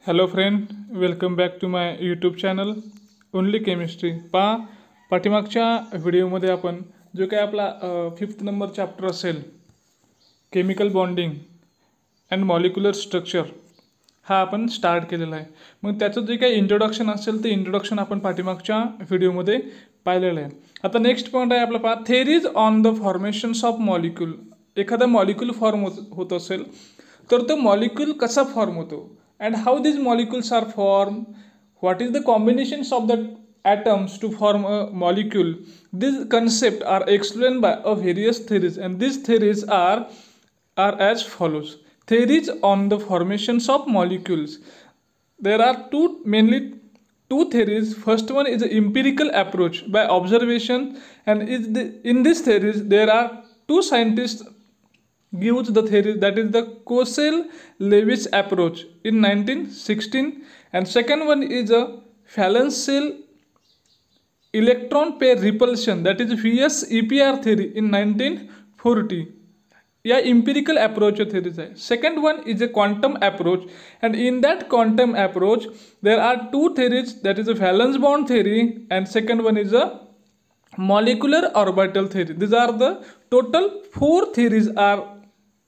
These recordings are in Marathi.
Hello friend, welcome back to my YouTube channel only chemistry. पाठीमागच्या व्हिडिओमध्ये आपण जो काही आपला 5th नंबर चॅप्टर असेल chemical bonding and molecular structure हा आपण स्टार्ट केलेला आहे. मग त्याचं जे काही इंट्रोडक्शन असेल ते इंट्रोडक्शन आपण पाठीमागच्या व्हिडिओमध्ये पाहिलेलं आहे. आता नेक्स्ट पॉईंट आहे आपला theories on the formations of molecule. एखादा मॉलिक्यूल फॉर्म होत असेल तर तो मॉलिक्यूल कसा फॉर्म होतो and how these molecules are formed, what is the combinations of the atoms to form a molecule. These concepts are explained by various theories, and these theories are as follows. Theories on the formations of molecules. There are mainly two theories. First one is the empirical approach by observation, and in this theories there are two scientists gives the theory, that is the Cossel-Lewis approach in 1916, and second one is a Fallon-Cell electron pair repulsion, that is VS-EPR theory in 1940. या empirical approach theories आहे. Second one is a quantum approach, and in that quantum approach there are two theories, that is a valence bond theory and second one is a molecular orbital theory. These are the total four theories are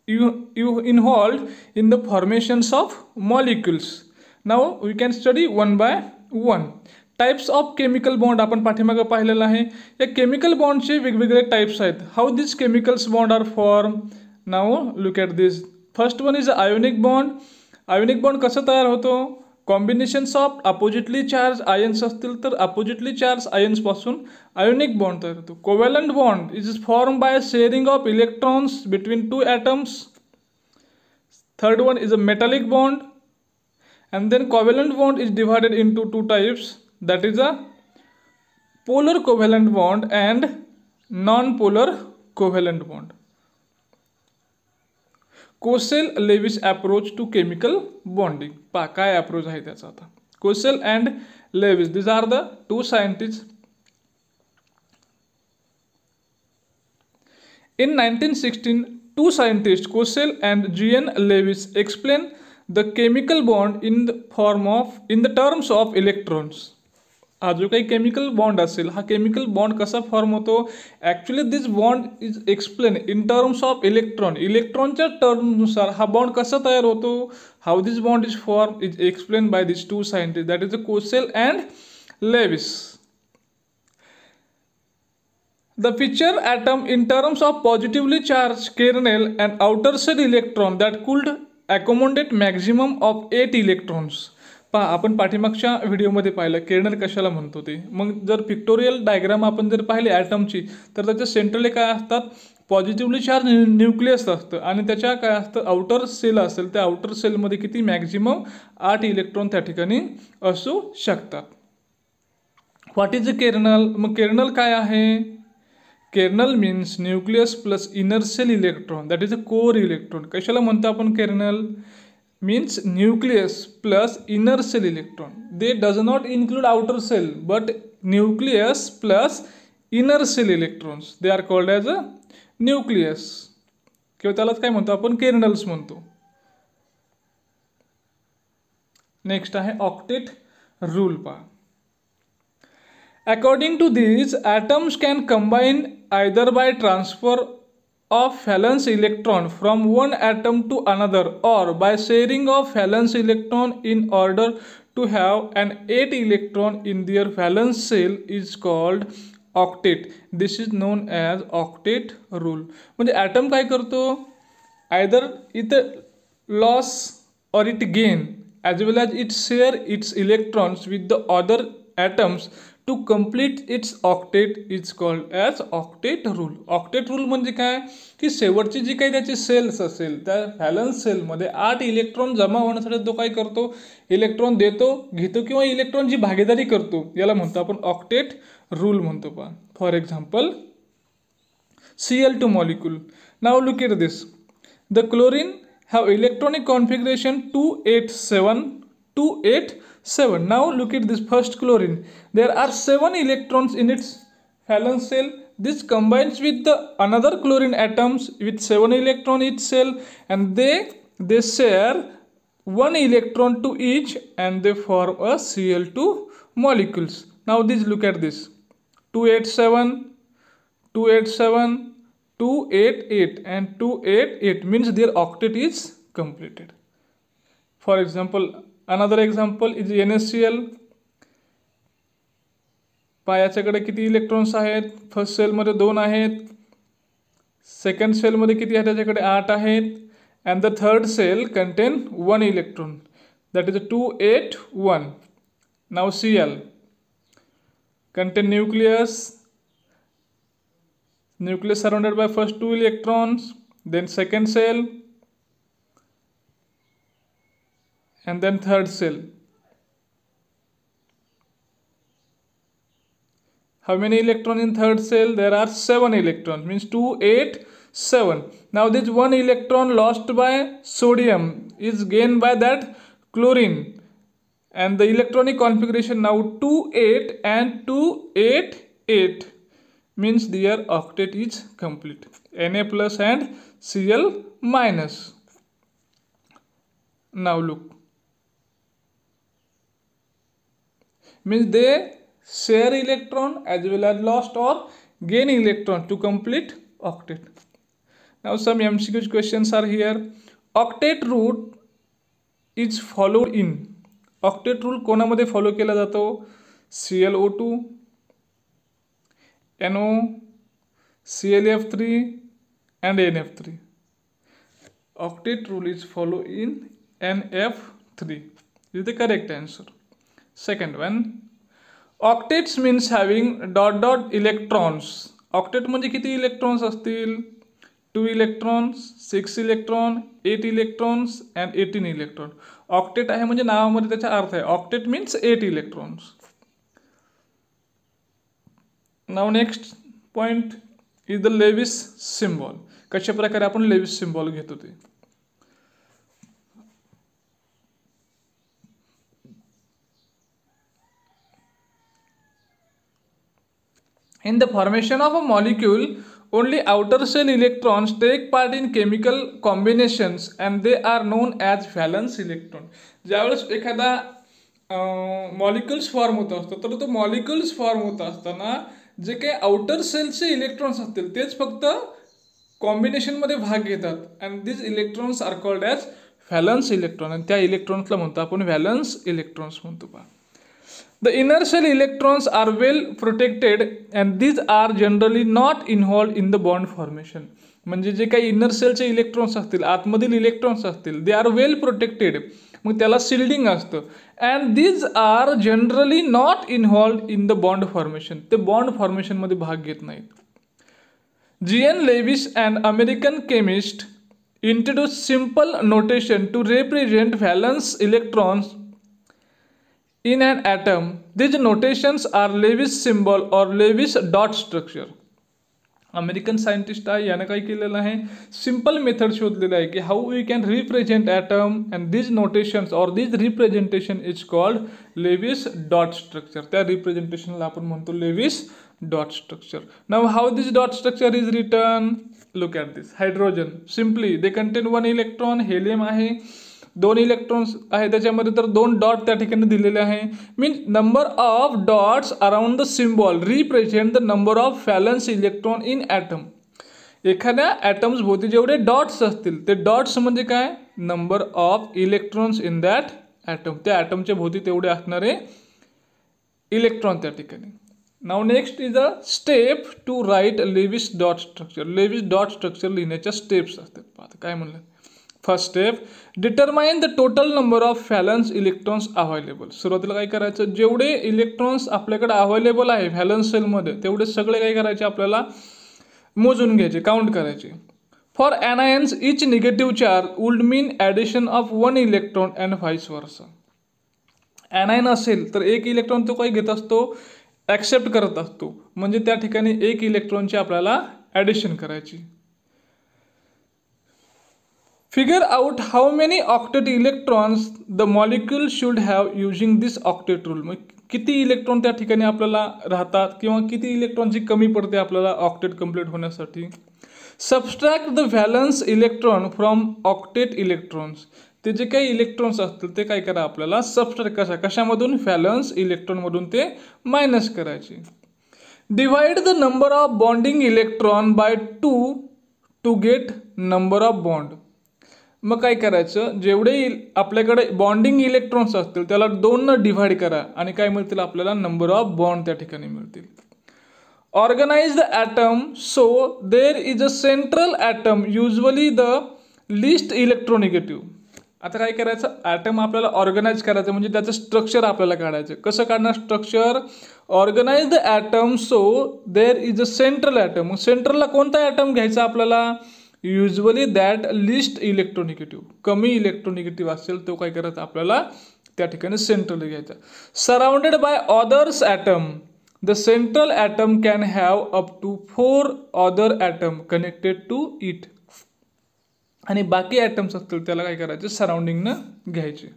you involved in the formations of molecules. Now we can study one by one. Types of chemical bond आपण पाठीमागे पाहिलेलं आहे. या केमिकल बॉन्डचे वेगवेगळे टाइप्स आहेत. How this chemicals bond are form. Now look at this. First one is ionic bond. Ionic bond कसं तयार होतो. Combinations of oppositely charge ions असतील तर अपोजिटली चार्ज आयन्स पासून आयोनिक बॉन्ड तयार होतो. Covalent bond is form by sharing of electrons between two atoms. Third one is a metallic bond, and then covalent bond is divided into two types, that is a polar covalent bond and non-polar covalent bond. Cossel-Lewis approach to chemical bonding. काय अप्रोच आहे त्याचा. आता Cossel and Lewis, these are the two scientists. In 1916, two scientists Cossel and Jean Lewis explain the chemical bond in the terms of electrons. हा जो काही केमिकल बॉन्ड असेल हा केमिकल बॉन्ड कसा फॉर्म होतो. Actually this bond is explain in terms of electron. इलेक्ट्रॉनच्या टर्मनुसार हा बॉन्ड कसा तयार होतो. How this bond is form is explain by this two scientist, that is the Kossel and Lewis. The feature atom in terms of positively charged kernel and outer shell electron that could accommodate maximum of 8 electrons. आपण पाठीमागच्या व्हिडिओमध्ये पाहिलं केर्नल कशाला म्हणतो ते. मग जर पिक्टोरियल डायग्राम आपण जर पाहिले ॲटमची तर त्याच्या सेंट्रली काय असतात. पॉझिटिव्हली चार्ज न्यूक्लियस असतं आणि त्याच्या काय असतं आउटर सेल असेल त्या आउटर सेलमध्ये किती मॅक्झिमम 8 इलेक्ट्रॉन त्या ठिकाणी असू शकतात. What is a kernel. मग केर्नल काय आहे. Kernel means nucleus plus inner shell electron, that is a core electron. कशाला म्हणतो आपण kernel. Means nucleus plus inner shell electron. They does not include outer shell but nucleus plus inner shell electrons they are called as a nucleus किंवा त्यालाच काय म्हणतो आपण केर्नल्स म्हणतो. नेक्स्ट आहे octet rule. According to these, atoms can combine either by transfer of valence electron from one atom to another or by sharing of valence electron in order to have an 8 electron in their valence shell is called octet. This is known as octet rule. म्हणजे ॲटम काय करतो. either it loss or it gain as well as it share its electrons with the other atoms to complete its octet is called as octet rule. Octet rule म्हणजे काय की शेवटची जी काही त्याची सेल्स असेल त्या व्हॅलन्स सेलमध्ये 8 इलेक्ट्रॉन जमा होण्यासाठी तो काय करतो. इलेक्ट्रॉन देतो घेतो किंवा इलेक्ट्रॉनची भागीदारी करतो. याला म्हणतो आपण ऑक्टेट रूल म्हणतो. For example Cl2 molecule. Now look at this. The chlorine have electronic configuration 287. Now look at this first chlorine. There are 7 electrons in its valence shell. This combines with the another chlorine atoms with 7 electron each cell, and they share one electron to each and they form a Cl2 molecules. Now this, look at this, 287, 287, 288 and 288 means their octet is completed. For example, another example is NaCl. याच्याकडे किती इलेक्ट्रॉन्स आहेत? फर्स्ट सेलमध्ये 2 आहेत, सेकंड सेलमध्ये किती आहेत? त्याच्याकडे 8 आहेत, and the third cell contain 1 electron, that is a 281. Now Cl contain nucleus surrounded by first 2 electrons, then second cell, and then third cell. How many electrons in third cell? There are 7 electrons, means 2, 8, 7. Now this 1 electron lost by sodium is gained by that chlorine, and the electronic configuration now 2, 8 and 2, 8, 8 means their octet is complete. Na plus and Cl minus. Now look, means they share electron as well as lost or gain electron to complete octet. Now some MCQ questions are here. Octet rule is followed in. Octet rule कोणामध्ये फॉलो केला जातो? ClO2, NO, ClF3 and NF3. Octet rule is followed in NF3. This is the correct answer. Second one, octets means having dot dot electrons. Octet म्हणजे किती इलेक्ट्रॉन्स असतील? 2 electrons, 6 electron, 8 electrons and 18 electron. Octet आहे म्हणजे नावामध्ये त्याचा अर्थ आहे. Octet means 8 electrons. Now next point is the Lewis symbol. कशा प्रकारे आपण Lewis symbol घेतो ते. In the formation of a molecule, only outer cell electrons take part in chemical combinations and they are known as valence electron. ज्यावेळेस एखादा मॉलिक्युल्स फॉर्म होत असतो तर तो मॉलिक्युल्स फॉर्म होत असताना जे काही आउटर सेलचे इलेक्ट्रॉन्स असतील तेच फक्त कॉम्बिनेशनमध्ये भाग घेतात, and these electrons are called as valence electron, आणि त्या इलेक्ट्रॉन्सला म्हणतो आपण व्हॅलन्स इलेक्ट्रॉन्स म्हणतो. पहा, the inner cell electrons are well protected and these are generally not involved in the bond formation. म्हणजे जे काही इनर सेलचे इलेक्ट्रॉन्स असतील, आतमधील इलेक्ट्रॉन्स असतील, दे आर वेल प्रोटेक्टेड, मग त्याला शिल्डिंग असतं, and these are generally not involved in the bond formation. ते बॉन्ड फॉर्मेशनमध्ये भाग घेत नाहीत. G.N. Lewis, an American chemist, introduced simple notation to represent valence electrons in an atom. These notations are Lewis symbol or Lewis dot structure. American scientist आहे, यानं काय केलेलं आहे, सिंपल मेथड शोधलेलं आहे की how we can represent atom, and these notations or these representation is called Lewis dot structure. त्या रिप्रेझेंटेशनला आपण म्हणतो Lewis dot structure. Now how this dot structure is written? Look at this. Hydrogen simply they contain 1 electron, helium आहे 2 इलेक्ट्रॉन्स आहे त्याच्यामध्ये, तर 2 डॉट त्या ठिकाणी दिलेले आहे. Means number of dots around the symbol represent the number of valence electron in atom. एखाद्या ॲटम्स भोवती जेवढे डॉट्स असतील ते डॉट्स म्हणजे काय, number of electrons in that atom. त्या ॲटमच्या भोवती तेवढे असणारे इलेक्ट्रॉन त्या ठिकाणी. Now next is a step to write Lewis dot structure. Lewis dot structure लिहिण्याच्या स्टेप्स असतात. पाहता काय म्हणलं. First step, determine the total number of valence electrons available. सुरुवातीला काय करायचं, जेवढे इलेक्ट्रॉन्स आपल्याकडे अवेलेबल आहे व्हॅलन्स सेलमध्ये तेवढे सगळे काय करायचे आपल्याला मोजून घ्यायचे, काउंट करायचे. For anions each negative charge would mean addition of 1 electron and vice versa. anion असेल तर एक इलेक्ट्रॉन तो काय घेत असतो, ॲक्सेप्ट करत असतो, म्हणजे त्या ठिकाणी 1 इलेक्ट्रॉनची आपल्याला ॲडिशन करायची. Figure out how many octet electrons the molecule should have using this octet rule. मग किती इलेक्ट्रॉन त्या ठिकाणी आपल्याला राहतात किंवा किती इलेक्ट्रॉनची कमी पडते आपल्याला ऑक्टेट कंप्लीट होण्यासाठी. Subtract the valence electron from octet electrons. ते जे काही इलेक्ट्रॉन्स असतील ते काय करा आपल्याला सबट्रॅक्ट कशामधून व्हॅलन्स इलेक्ट्रॉनमधून ते मायनस करायचे. Divide the number of bonding electron by 2 to get number of bond. मग काय करायचं, जेवढे आपल्याकडे बॉन्डिंग इलेक्ट्रॉन्स असतील त्याला 2 डिव्हाइड करा आणि काय मिळतील आपल्याला नंबर ऑफ बॉन्ड त्या ठिकाणी मिळतील. Organize the atom so there is a central atom usually the least electronegative. आता काय करायचं, ॲटम आपल्याला ऑर्गनाइज करायचं म्हणजे त्याचं स्ट्रक्चर आपल्याला काढायचं. कसं काढणार structure, organise the atom so there is a central atom. मग सेंट्रलला कोणता ॲटम घ्यायचा आपल्याला, युजली दॅट लिस्ट इलेक्ट्रोनिगेटिव्ह, कमी इलेक्ट्रोनिगेटिव्ह असेल तो काय करायचा आपल्याला त्या ठिकाणी सेंट्रल घ्यायचा. Surrounded by others atom the central atom can have up to 4 other atom connected to it. आणि बाकी ॲटम्स असतील त्याला काय करायचे सराउंडिंगनं घ्यायचे.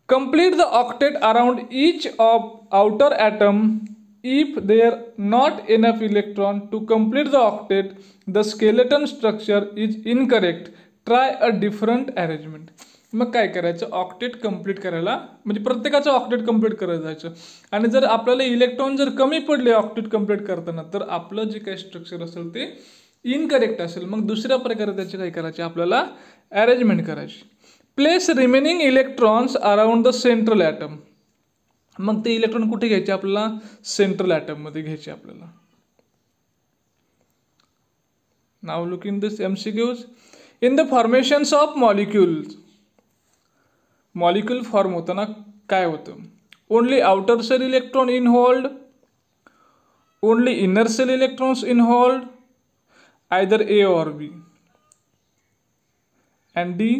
Complete the octet around each of outer atom if there not enough electron to complete the octet, the skeleton structure is incorrect, try a different arrangement. मग काय करायचं, ऑक्टेट कंप्लीट करायला म्हणजे प्रत्येकाचं ऑक्टेट कंप्लीट करायला जायचं. आणि जर आपल्याला इलेक्ट्रॉन जर कमी पडले ऑक्टेट कंप्लीट करताना तर आपलं जे काही स्ट्रक्चर असेल ते इनकरेक्ट असेल. मग दुसऱ्या प्रकारे त्याचे काय करायचे आपल्याला अरेंजमेंट करायची. Place remaining electrons around the central atom. मग ते इलेक्ट्रॉन कुठे घ्यायचे आपल्याला सेंट्रल ॲटममध्ये घ्यायचे आपल्याला. Now look in this MCQs. In the formations of molecules, molecule form होताना काय होतं, only outer shell electron involved, only inner shell electrons involved, either A or B, and D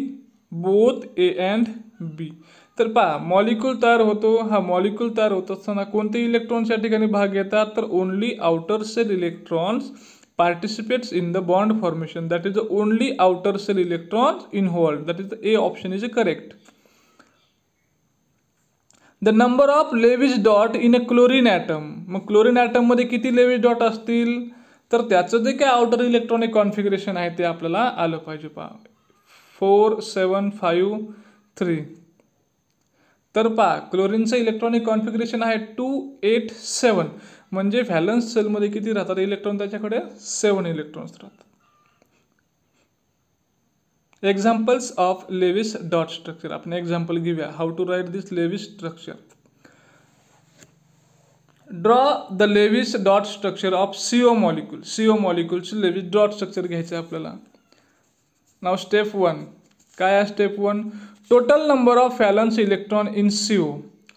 both A and B. तर पहा मॉलिक्यूल तयार होतो, हा मॉलिक्यूल तयार होत असताना कोणते इलेक्ट्रॉन्स या ठिकाणी भाग घेतात, तर only outer shell electrons participates in the bond formation, that is the only outer shell electrons involved, that is the A option is correct. The number of Lewis dot in a chlorine atom. मग क्लोरीन ॲटममध्ये किती लेविज डॉट असतील, तर त्याचं जे काय आउटर इलेक्ट्रॉनिक कॉन्फिगरेशन आहे ते आपल्याला आलं पाहिजे. पहा 4 7 5 3. तर पहा क्लोरीनचं इलेक्ट्रॉनिक कॉन्फिगरेशन आहे 2 8 7, म्हणजे व्हॅलन्स सेलमध्ये किती राहतात इलेक्ट्रॉन, त्याच्याकडे 7 इलेक्ट्रॉन्स राहतात. Examples of Lewis dot structure. आपण एक्झाम्पल घेऊया how to write this Lewis structure. Draw the Lewis dot structure of CO molecule. CO मॉलिक्यूलची लेविस डॉट स्ट्रक्चर घ्यायचं आहे आपल्याला. नाव स्टेप 1 काय आहे, step 1 total number of valence electron in CO.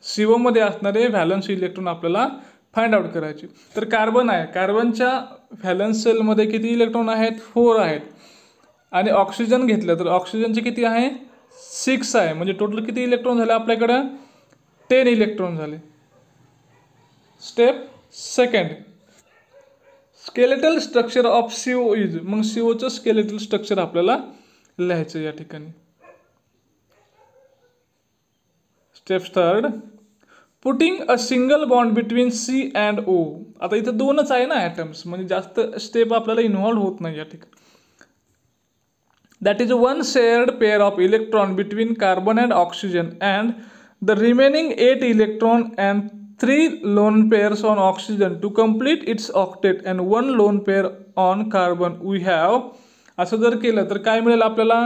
CO मध्ये असणारे व्हॅलन्स इलेक्ट्रॉन आपल्याला फाइंड आउट करायचे. तर कार्बन आहे, कार्बनच्या व्हॅलन्स सेलमध्ये किती इलेक्ट्रॉन आहेत, 4 आहेत. आणि ऑक्सिजन घेतलं तर ऑक्सिजनचे किती आहे, 6 आहे. म्हणजे टोटल किती इलेक्ट्रॉन झाले आपल्याकडं, 10 इलेक्ट्रॉन झाले. Step 2 skeletal structure of CO is. मग COचं स्केलेटल स्ट्रक्चर आपल्याला लिहायचं या ठिकाणी. Step 3 putting a single bond between C and O. आता इथं 2च आहे ना ॲटम्स, म्हणजे जास्त स्टेप आपल्याला इन्व्हॉल्व होत नाही या ठिकाणी. That is 1 shared pair of electron between carbon and oxygen and the remaining 8 electron and 3 lone pairs on oxygen to complete its octet and 1 lone pair on carbon we have. असं जर केलं तर काय मिळेल आपल्याला,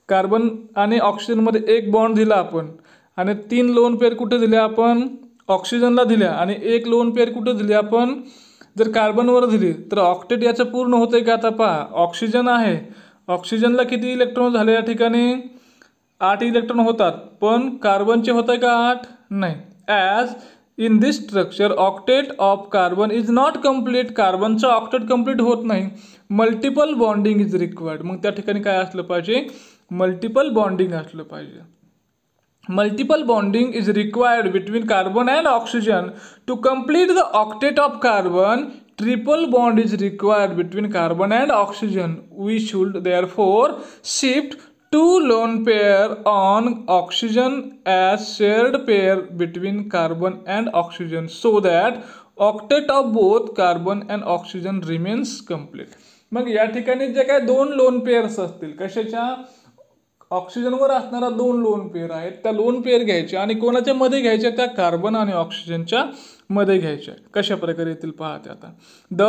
कार्बन आणि ऑक्सिजनमध्ये 1 बॉन्ड दिला आपण आणि 3 लोन पेअर कुठे दिले आपण, ऑक्सिजनला दिल्या, आणि 1 लोन पेअर कुठे दिली आपण, जर कार्बनवर दिली. तर ऑक्टेट याचं पूर्ण होतंय का, आता पहा ऑक्सिजन आहे, ऑक्सिजनला किती इलेक्ट्रॉन झाले या ठिकाणी 8 इलेक्ट्रॉन होतात, पण कार्बनचे होत आहे का 8 नाही. As in this structure octet of carbon is not complete. कार्बनचं ऑक्टेट कम्प्लीट होत नाही, मल्टिपल बॉन्डिंग इज रिक्वायर्ड. मग त्या ठिकाणी काय असलं पाहिजे, मल्टिपल बॉन्डिंग असलं पाहिजे. Multiple bonding is required between carbon and oxygen to complete the octet of carbon. Triple bond is required between carbon and oxygen. We should therefore shift 2 lone pair on oxygen as shared pair between carbon and oxygen so that octet of both carbon and oxygen remains complete. मग या ठिकाणी जे काय 2 लोन पेअर्स असतील कशाच्या, ऑक्सिजनवर असणारा 2 लोन पेअर आहेत, त्या लोन पेअर घ्यायच्या आणि कोणाच्या मध्ये घ्यायच्या, त्या कार्बन आणि ऑक्सिजनच्या मध्ये घ्यायच्या. कशा प्रकारे येतील पहा ते आता. द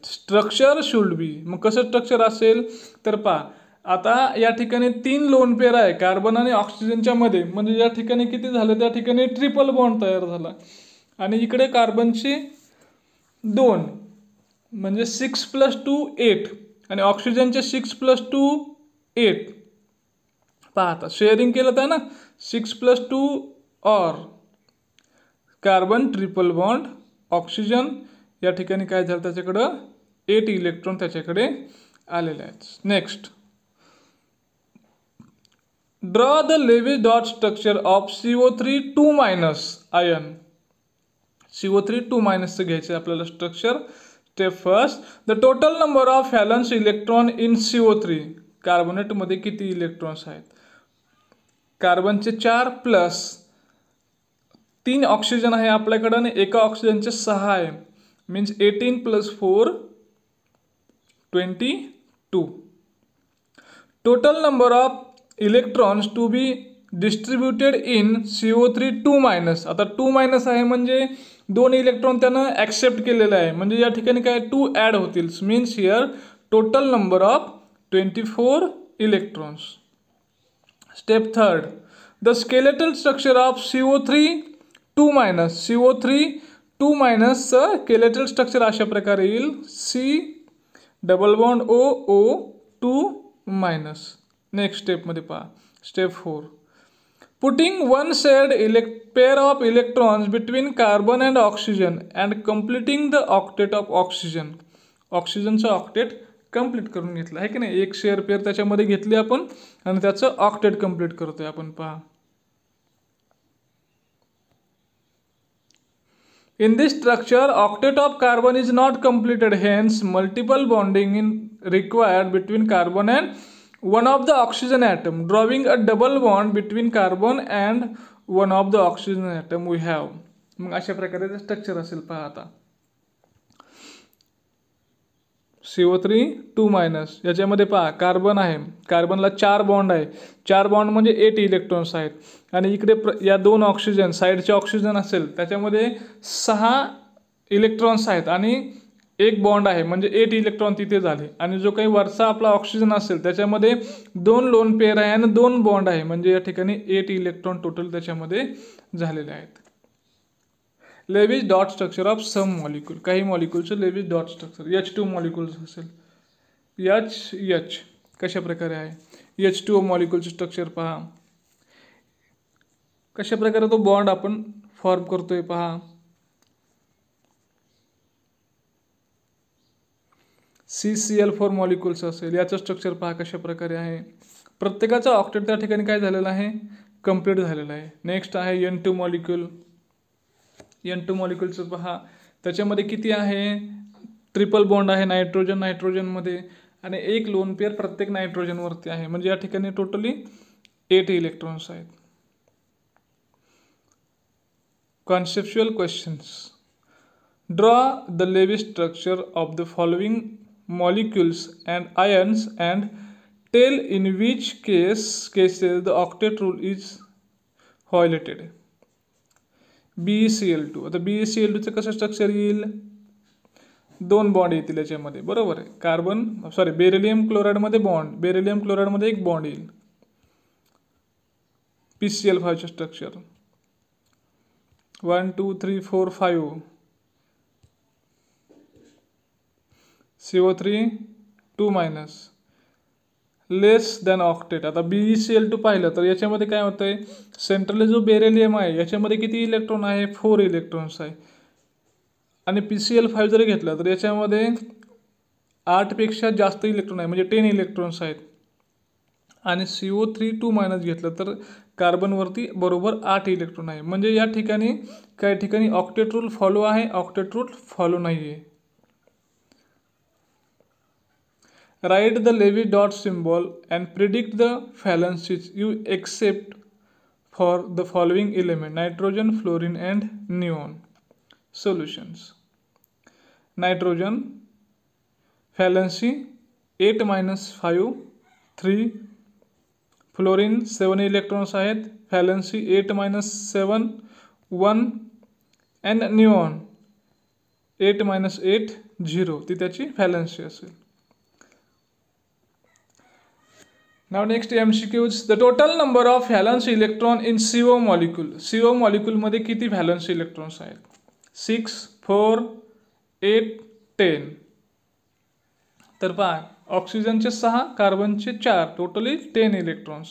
स्ट्रक्चर शुड बी, मग कसं स्ट्रक्चर असेल तर पहा आता या ठिकाणी 3 लोन पेअर आहे कार्बन आणि ऑक्सिजनच्या मध्ये, म्हणजे या ठिकाणी किती झालं, त्या ठिकाणी ट्रिपल बॉन्ड तयार झाला. आणि इकडे कार्बनची 2 म्हणजे 6 + 2 8 आणि ऑक्सिजनचे 6 + 2 8. पहा आता शेअरिंग केलं तर ना 6 + 2 और कार्बन ट्रिपल बॉन्ड ऑक्सिजन या ठिकाणी काय झालं, त्याच्याकडं 8 इलेक्ट्रॉन त्याच्याकडे आलेले आहेत. Next, draw the Lewis dot structure of CO3 2- ion. CO3 2- घ्यायचे आपल्याला structure. Step first, the total number of valence electron in CO3. कार्बोनेटमध्ये किती इलेक्ट्रॉन्स आहेत, कार्बनचे 4 प्लस 3 ऑक्सिजन आहे आपल्याकडं आणि एका ऑक्सिजनचे 6 आहे, means 18 + 4 22. Total number of electrons to be distributed in CO3 2-. आता 2- आहे म्हणजे 2 इलेक्ट्रॉन त्यानं ॲक्सेप्ट केलेलं आहे, म्हणजे या ठिकाणी काय 2 ॲड होतील, means here total number of 24 electrons. Step third, the skeletal structure of CO3 2-. CO3 2- skeletal structure अशा प्रकारे येईल, C double bond O 2-. Next स्टेपमध्ये पहा, step 4, putting 1 shared pair of electrons between carbon and oxygen and completing the octet of oxygen. ऑक्सिजनचं ऑक्टेट कंप्लीट करून घेतलं आहे की नाही, एक शेअर पेअर त्याच्यामध्ये घेतली आपण आणि त्याचं ऑक्टेट कंप्लीट करतोय आपण. पहा, in this structure octet of carbon is not completed, hence multiple bonding is required between carbon and one of the oxygen atom, drawing a double bond between carbon and one of the oxygen atom we have. मग अशा प्रकारे ते स्ट्रक्चर असेल. पहा आता CO3 2- याच्यामध्ये पहा कार्बन आहे, कार्बनला 4 बॉन्ड आहे, 4 बॉन्ड म्हणजे 8 इलेक्ट्रॉन्स आहेत आणि इकडे या 2 ऑक्सिजन साईडचे ऑक्सिजन असेल त्याच्यामध्ये 6 इलेक्ट्रॉन्स आहेत आणि 1 बॉन्ड आहे म्हणजे 8 इलेक्ट्रॉन तिथे झाले. आणि जो काही वरचा आपला ऑक्सिजन असेल त्याच्यामध्ये 2 लोन पेअर आहे आणि 2 बॉन्ड आहे, म्हणजे या ठिकाणी 8 इलेक्ट्रॉन टोटल त्याच्यामध्ये झालेले आहेत. Lewis dot structure of some molecule, काही मॉलिक्यूलचं Lewis dot structure. H2 molecules असेल, H कशा प्रकारे आहे, H2O मॉलिक्यूलचं स्ट्रक्चर पहा कशा प्रकारे तो बॉन्ड आपण फॉर्म करतोय. पहा CCl4 मॉलिक्यूल्स असेल, याचं स्ट्रक्चर पहा कशा प्रकारे आहे. प्रत्येकाचा ऑक्टेट त्या ठिकाणी काय झालेला आहे, कंप्लीट झालेला आहे. नेक्स्ट आहे N2 मॉलिक्यूल. N2 मॉलिक्यूलचं पहा त्याच्यामध्ये किती आहे, ट्रिपल बॉन्ड आहे नायट्रोजनमध्ये आणि 1 लोन पेअर प्रत्येक नायट्रोजनवरती आहे, म्हणजे या ठिकाणी टोटली 8 इलेक्ट्रॉन्स आहेत. Conceptual questions, draw the Lewis structure of the following molecules and ions and tell in which cases the octet rule is violated. BeCl2. आता BeCl2चं कसं स्ट्रक्चर येईल, 2 बॉन्ड येतील याच्यामध्ये, बरोबर आहे. बेरिलियम क्लोराईडमध्ये बॉन्ड, बेरिलियम क्लोराईडमध्ये 1 बॉन्ड येईल. PCl5चं स्ट्रक्चर 1 2 3 4 5 CO3 2- लेस दॅन ऑक्टेट. आता BeCl2 पाहिलं तर याच्यामध्ये काय होतंय, सेंट्रली जो बेरिलियम आहे याच्यामध्ये किती इलेक्ट्रॉन आहे, 4 इलेक्ट्रॉन्स आहे. आणि PCl5 जर घेतलं तर याच्यामध्ये 8 पेक्षा जास्त इलेक्ट्रॉन आहे, म्हणजे 10 इलेक्ट्रॉन्स आहेत. आणि CO3 2- घेतलं तर कार्बनवरती बरोबर 8 इलेक्ट्रॉन आहे, म्हणजे या ठिकाणी काही ठिकाणी ऑक्टेट रूल फॉलो आहे, ऑक्टेट रूल फॉलो नाही आहे. Write the Lewis dot symbol and predict the valencies you accept for the following element: nitrogen, fluorine and neon. Solutions. Nitrogen valency 8 - 5 3 fluorine 7 electrons आहेत, व्हॅलन्सी 8-7 1 अँड निऑन 8-8 0, ती त्याची व्हॅलन्सी असेल. Now next MCQs. The total number of valence electron in CO molecule. CO मॉलिक्यूलमध्ये किती व्हॅलन्स इलेक्ट्रॉन्स आहेत? 6, 4, 8, 10. तर पहा, ऑक्सिजनचे 6, कार्बनचे 4, totally 10 electrons.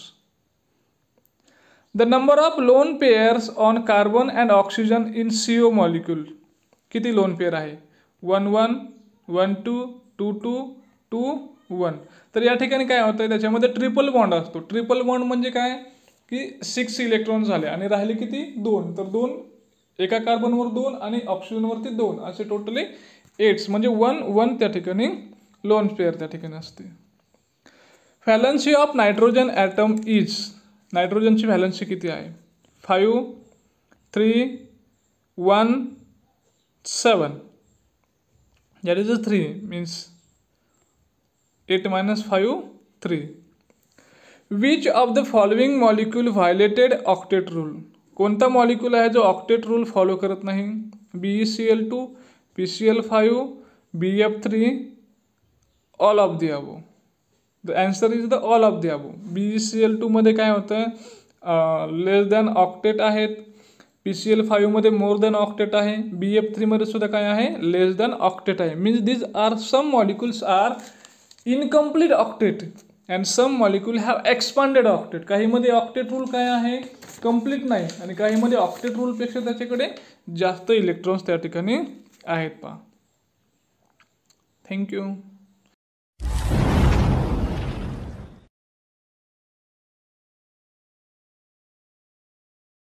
The number of lone pairs on carbon and oxygen in CO molecule. किती लोन पेयर आहे? 1-1, 1-2, 2-2, 2-1. तर या ठिकाणी काय होतं, त्याच्यामध्ये ट्रिपल बॉन्ड असतो. ट्रिपल बॉन्ड म्हणजे काय की 6 इलेक्ट्रॉन झाले आणि राहिले किती? 2. तर 2 एका कार्बनवर 2 आणि ऑक्सिजनवरती 2, असे टोटली 8 म्हणजे 1-1 त्या ठिकाणी लोन पेयर त्या ठिकाणी असते. Valency of nitrogen atom is. नायट्रोजनची व्हॅलन्सी किती आहे? 5, 3, 1, 7. That is 3 means 8-5 3. Which of the following molecule violated octet rule. कोणता मॉलिक्यूल आहे जो ऑक्टेट रूल फॉलो करत नाही? BeCl2, PCl5, BF3, all of the above. The answer is the all of the above. BeCl2 मध्ये काय होतं, लेस दॅन ऑक्टेट आहेत. PCl5 मध्ये मोर दॅन ऑक्टेट आहे. BF3 मध्ये सुद्धा काय आहे? लेस दॅन ऑक्टेट आहे. Means these are some molecules are incomplete octet and some molecule have expanded octet. काहीमध्ये ऑक्टेट रूल काय आहे? कंप्लीट नाही, आणि काहीमध्ये ऑक्टेट रूलपेक्षा त्याच्याकडे जास्त इलेक्ट्रॉन्स त्या ठिकाणी आहेत. पहा. थँक्यू.